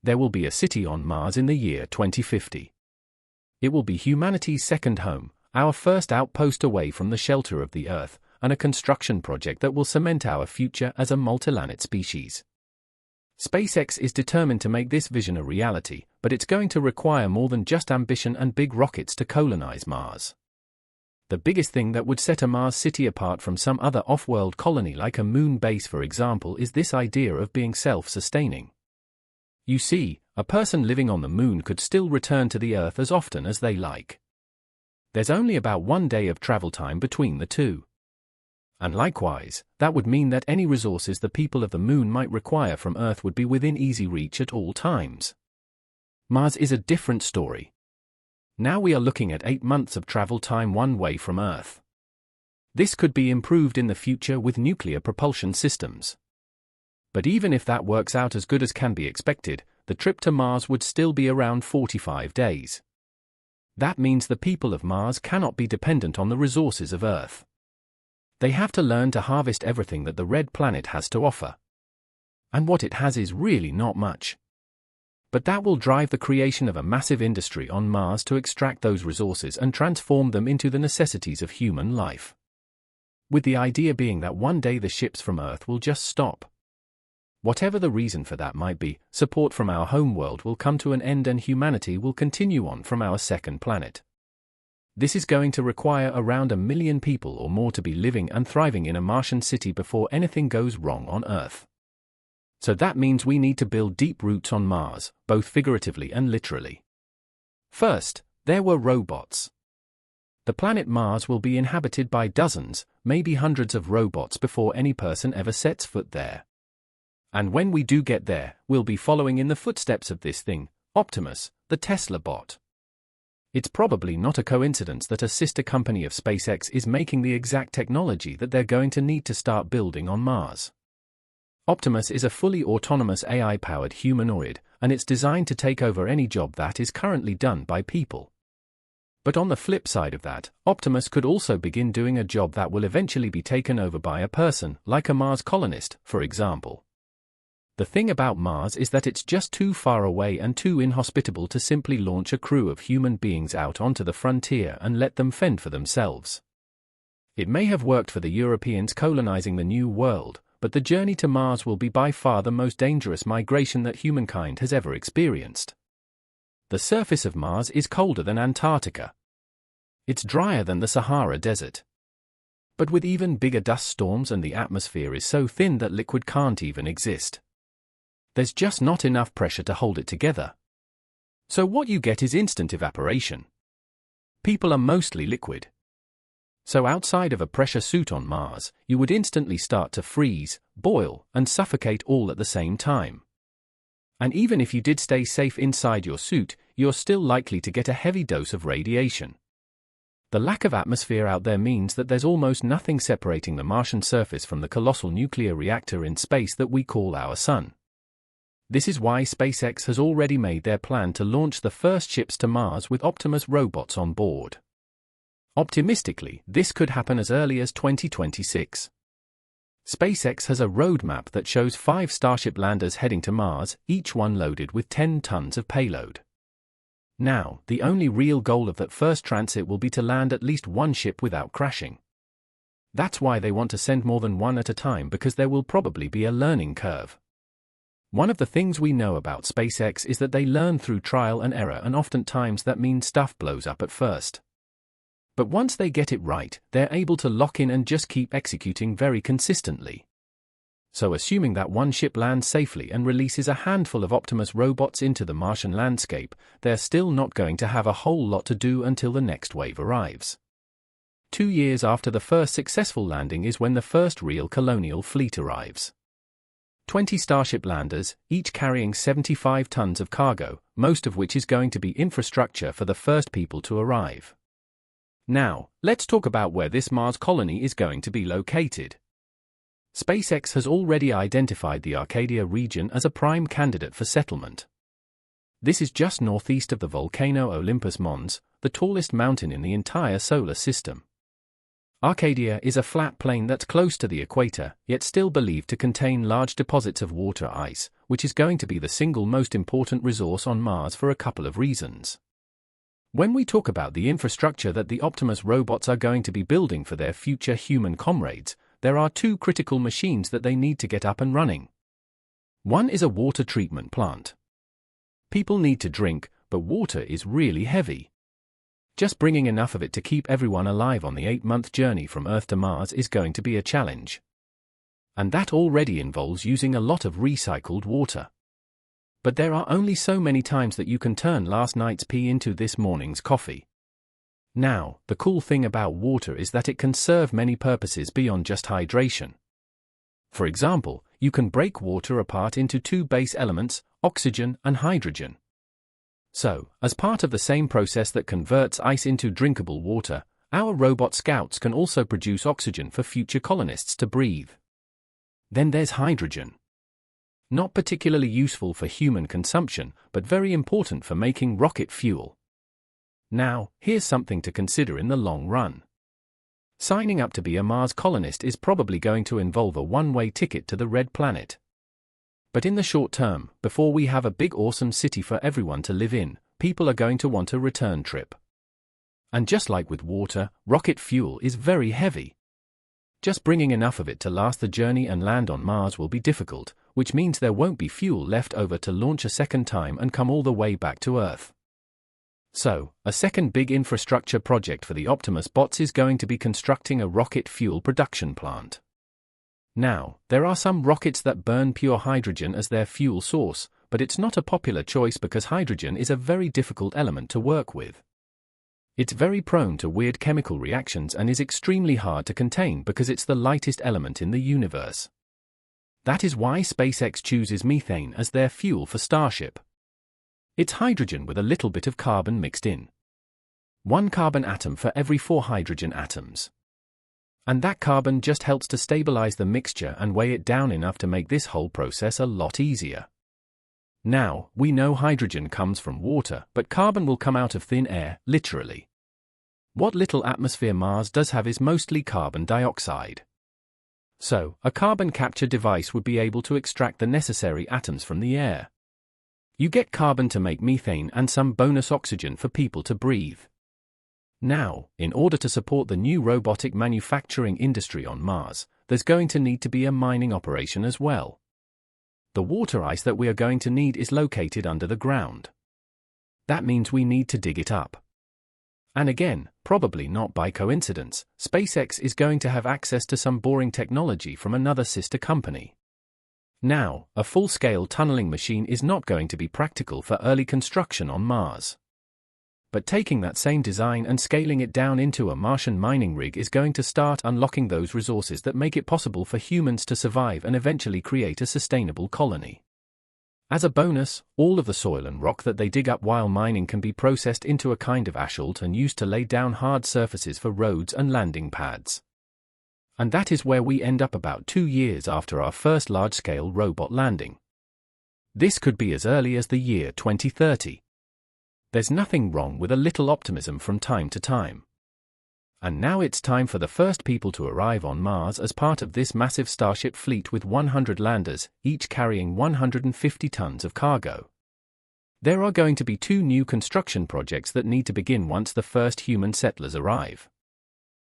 There will be a city on Mars in the year 2050. It will be humanity's second home, our first outpost away from the shelter of the Earth, and a construction project that will cement our future as a multiplanet species. SpaceX is determined to make this vision a reality, but it's going to require more than just ambition and big rockets to colonize Mars. The biggest thing that would set a Mars city apart from some other off-world colony like a moon base, for example, is this idea of being self-sustaining. You see, a person living on the moon could still return to the Earth as often as they like. There's only about 1 day of travel time between the two. And likewise, that would mean that any resources the people of the moon might require from Earth would be within easy reach at all times. Mars is a different story. Now we are looking at 8 months of travel time one way from Earth. This could be improved in the future with nuclear propulsion systems. But even if that works out as good as can be expected, the trip to Mars would still be around 45 days. That means the people of Mars cannot be dependent on the resources of Earth. They have to learn to harvest everything that the red planet has to offer. And what it has is really not much. But that will drive the creation of a massive industry on Mars to extract those resources and transform them into the necessities of human life. With the idea being that one day the ships from Earth will just stop. Whatever the reason for that might be, support from our homeworld will come to an end and humanity will continue on from our second planet. This is going to require around 1 million people or more to be living and thriving in a Martian city before anything goes wrong on Earth. So that means we need to build deep roots on Mars, both figuratively and literally. First, there were robots. The planet Mars will be inhabited by dozens, maybe hundreds of robots before any person ever sets foot there. And when we do get there, we'll be following in the footsteps of this thing, Optimus, the Tesla bot. It's probably not a coincidence that a sister company of SpaceX is making the exact technology that they're going to need to start building on Mars. Optimus is a fully autonomous AI-powered humanoid, and it's designed to take over any job that is currently done by people. But on the flip side of that, Optimus could also begin doing a job that will eventually be taken over by a person, like a Mars colonist, for example. The thing about Mars is that it's just too far away and too inhospitable to simply launch a crew of human beings out onto the frontier and let them fend for themselves. It may have worked for the Europeans colonizing the New World, but the journey to Mars will be by far the most dangerous migration that humankind has ever experienced. The surface of Mars is colder than Antarctica. It's drier than the Sahara Desert. But with even bigger dust storms, and the atmosphere is so thin that liquid can't even exist. There's just not enough pressure to hold it together. So what you get is instant evaporation. People are mostly liquid. So outside of a pressure suit on Mars, you would instantly start to freeze, boil, and suffocate all at the same time. And even if you did stay safe inside your suit, you're still likely to get a heavy dose of radiation. The lack of atmosphere out there means that there's almost nothing separating the Martian surface from the colossal nuclear reactor in space that we call our Sun. This is why SpaceX has already made their plan to launch the first ships to Mars with Optimus robots on board. Optimistically, this could happen as early as 2026. SpaceX has a roadmap that shows 5 Starship landers heading to Mars, each one loaded with 10 tons of payload. Now, the only real goal of that first transit will be to land at least one ship without crashing. That's why they want to send more than one at a time, because there will probably be a learning curve. One of the things we know about SpaceX is that they learn through trial and error, and oftentimes that means stuff blows up at first. But once they get it right, they're able to lock in and just keep executing very consistently. So assuming that one ship lands safely and releases a handful of Optimus robots into the Martian landscape, they're still not going to have a whole lot to do until the next wave arrives. 2 years after the first successful landing is when the first real colonial fleet arrives. 20 Starship landers, each carrying 75 tons of cargo, most of which is going to be infrastructure for the first people to arrive. Now, let's talk about where this Mars colony is going to be located. SpaceX has already identified the Arcadia region as a prime candidate for settlement. This is just northeast of the volcano Olympus Mons, the tallest mountain in the entire solar system. Arcadia is a flat plain that's close to the equator, yet still believed to contain large deposits of water ice, which is going to be the single most important resource on Mars for a couple of reasons. When we talk about the infrastructure that the Optimus robots are going to be building for their future human comrades, there are two critical machines that they need to get up and running. One is a water treatment plant. People need to drink, but water is really heavy. Just bringing enough of it to keep everyone alive on the 8-month journey from Earth to Mars is going to be a challenge. And that already involves using a lot of recycled water. But there are only so many times that you can turn last night's pee into this morning's coffee. Now, the cool thing about water is that it can serve many purposes beyond just hydration. For example, you can break water apart into two base elements, oxygen and hydrogen. So, as part of the same process that converts ice into drinkable water, our robot scouts can also produce oxygen for future colonists to breathe. Then there's hydrogen. Not particularly useful for human consumption, but very important for making rocket fuel. Now, here's something to consider in the long run. Signing up to be a Mars colonist is probably going to involve a one-way ticket to the Red Planet. But in the short term, before we have a big awesome city for everyone to live in, people are going to want a return trip. And just like with water, rocket fuel is very heavy. Just bringing enough of it to last the journey and land on Mars will be difficult, which means there won't be fuel left over to launch a second time and come all the way back to Earth. So, a second big infrastructure project for the Optimus bots is going to be constructing a rocket fuel production plant. Now, there are some rockets that burn pure hydrogen as their fuel source, but it's not a popular choice because hydrogen is a very difficult element to work with. It's very prone to weird chemical reactions and is extremely hard to contain because it's the lightest element in the universe. That is why SpaceX chooses methane as their fuel for Starship. It's hydrogen with a little bit of carbon mixed in. 1 carbon atom for every 4 hydrogen atoms. And that carbon just helps to stabilize the mixture and weigh it down enough to make this whole process a lot easier. Now, we know hydrogen comes from water, but carbon will come out of thin air, literally. What little atmosphere Mars does have is mostly carbon dioxide. So, a carbon capture device would be able to extract the necessary atoms from the air. You get carbon to make methane and some bonus oxygen for people to breathe. Now, in order to support the new robotic manufacturing industry on Mars, there's going to need to be a mining operation as well. The water ice that we are going to need is located under the ground. That means we need to dig it up. And again, probably not by coincidence, SpaceX is going to have access to some boring technology from another sister company. Now, a full-scale tunneling machine is not going to be practical for early construction on Mars. But taking that same design and scaling it down into a Martian mining rig is going to start unlocking those resources that make it possible for humans to survive and eventually create a sustainable colony. As a bonus, all of the soil and rock that they dig up while mining can be processed into a kind of asphalt and used to lay down hard surfaces for roads and landing pads. And that is where we end up about 2 years after our first large-scale robot landing. This could be as early as the year 2030. There's nothing wrong with a little optimism from time to time. And now it's time for the first people to arrive on Mars as part of this massive Starship fleet with 100 landers, each carrying 150 tons of cargo. There are going to be 2 new construction projects that need to begin once the first human settlers arrive.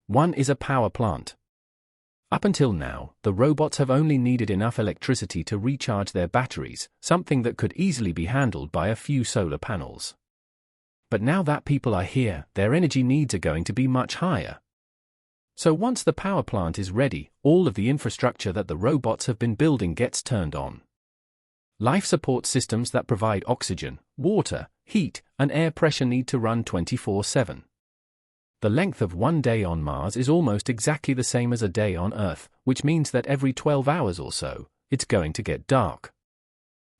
One is a power plant. Up until now, the robots have only needed enough electricity to recharge their batteries, something that could easily be handled by a few solar panels. But now that people are here, their energy needs are going to be much higher. So once the power plant is ready, all of the infrastructure that the robots have been building gets turned on. Life support systems that provide oxygen, water, heat, and air pressure need to run 24/7. The length of 1 day on Mars is almost exactly the same as a day on Earth, which means that every 12 hours or so, it's going to get dark.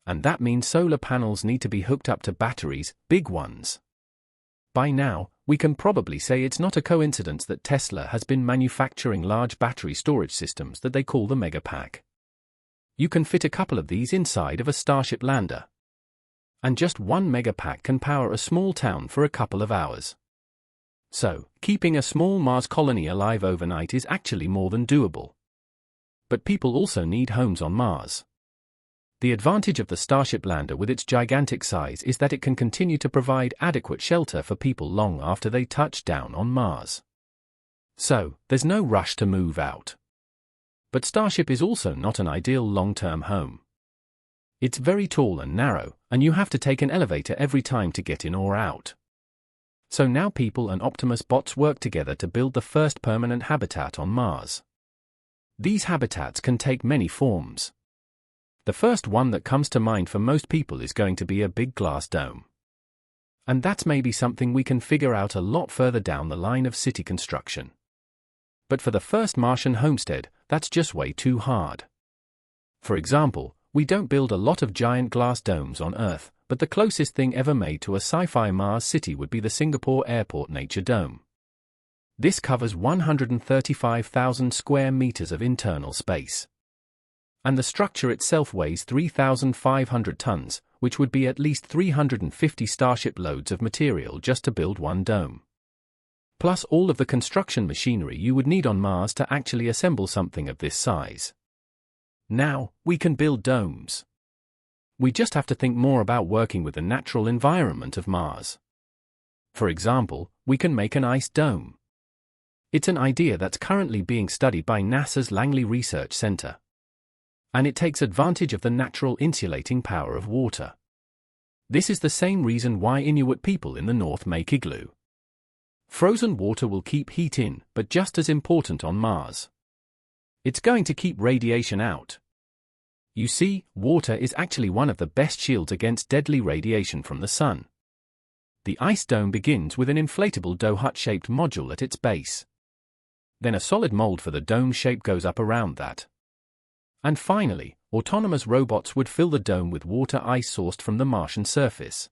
And that means solar panels need to be hooked up to batteries, big ones. By now, we can probably say it's not a coincidence that Tesla has been manufacturing large battery storage systems that they call the Megapack. You can fit a couple of these inside of a Starship lander. And just 1 Megapack can power a small town for a couple of hours. So, keeping a small Mars colony alive overnight is actually more than doable. But people also need homes on Mars. The advantage of the Starship lander with its gigantic size is that it can continue to provide adequate shelter for people long after they touch down on Mars. So, there's no rush to move out. But Starship is also not an ideal long-term home. It's very tall and narrow, and you have to take an elevator every time to get in or out. So now people and Optimus bots work together to build the first permanent habitat on Mars. These habitats can take many forms. The first one that comes to mind for most people is going to be a big glass dome. And that's maybe something we can figure out a lot further down the line of city construction. But for the first Martian homestead, that's just way too hard. For example, we don't build a lot of giant glass domes on Earth, but the closest thing ever made to a sci-fi Mars city would be the Singapore Airport Nature Dome. This covers 135,000 square meters of internal space. And the structure itself weighs 3,500 tons, which would be at least 350 Starship loads of material just to build one dome. Plus all of the construction machinery you would need on Mars to actually assemble something of this size. Now, we can build domes. We just have to think more about working with the natural environment of Mars. For example, we can make an ice dome. It's an idea that's currently being studied by NASA's Langley Research Center. And it takes advantage of the natural insulating power of water. This is the same reason why Inuit people in the north make igloo. Frozen water will keep heat in, but just as important on Mars. It's going to keep radiation out. You see, water is actually one of the best shields against deadly radiation from the sun. The ice dome begins with an inflatable dough hut-shaped module at its base. Then a solid mold for the dome shape goes up around that. And finally, autonomous robots would fill the dome with water ice sourced from the Martian surface.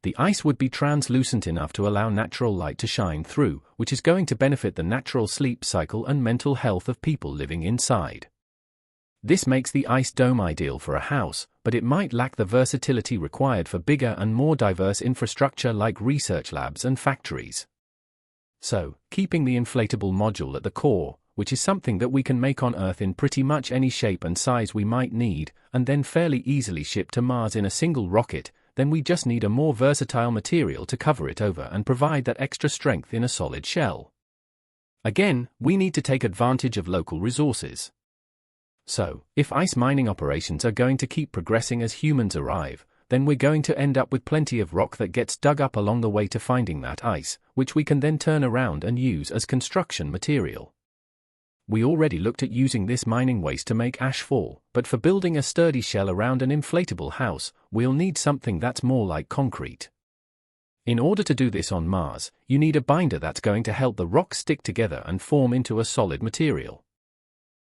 The ice would be translucent enough to allow natural light to shine through, which is going to benefit the natural sleep cycle and mental health of people living inside. This makes the ice dome ideal for a house, but it might lack the versatility required for bigger and more diverse infrastructure like research labs and factories. So, keeping the inflatable module at the core, which is something that we can make on Earth in pretty much any shape and size we might need, and then fairly easily ship to Mars in a single rocket, then we just need a more versatile material to cover it over and provide that extra strength in a solid shell. Again, we need to take advantage of local resources. So, if ice mining operations are going to keep progressing as humans arrive, then we're going to end up with plenty of rock that gets dug up along the way to finding that ice, which we can then turn around and use as construction material. We already looked at using this mining waste to make ashfall, but for building a sturdy shell around an inflatable house, we'll need something that's more like concrete. In order to do this on Mars, you need a binder that's going to help the rocks stick together and form into a solid material.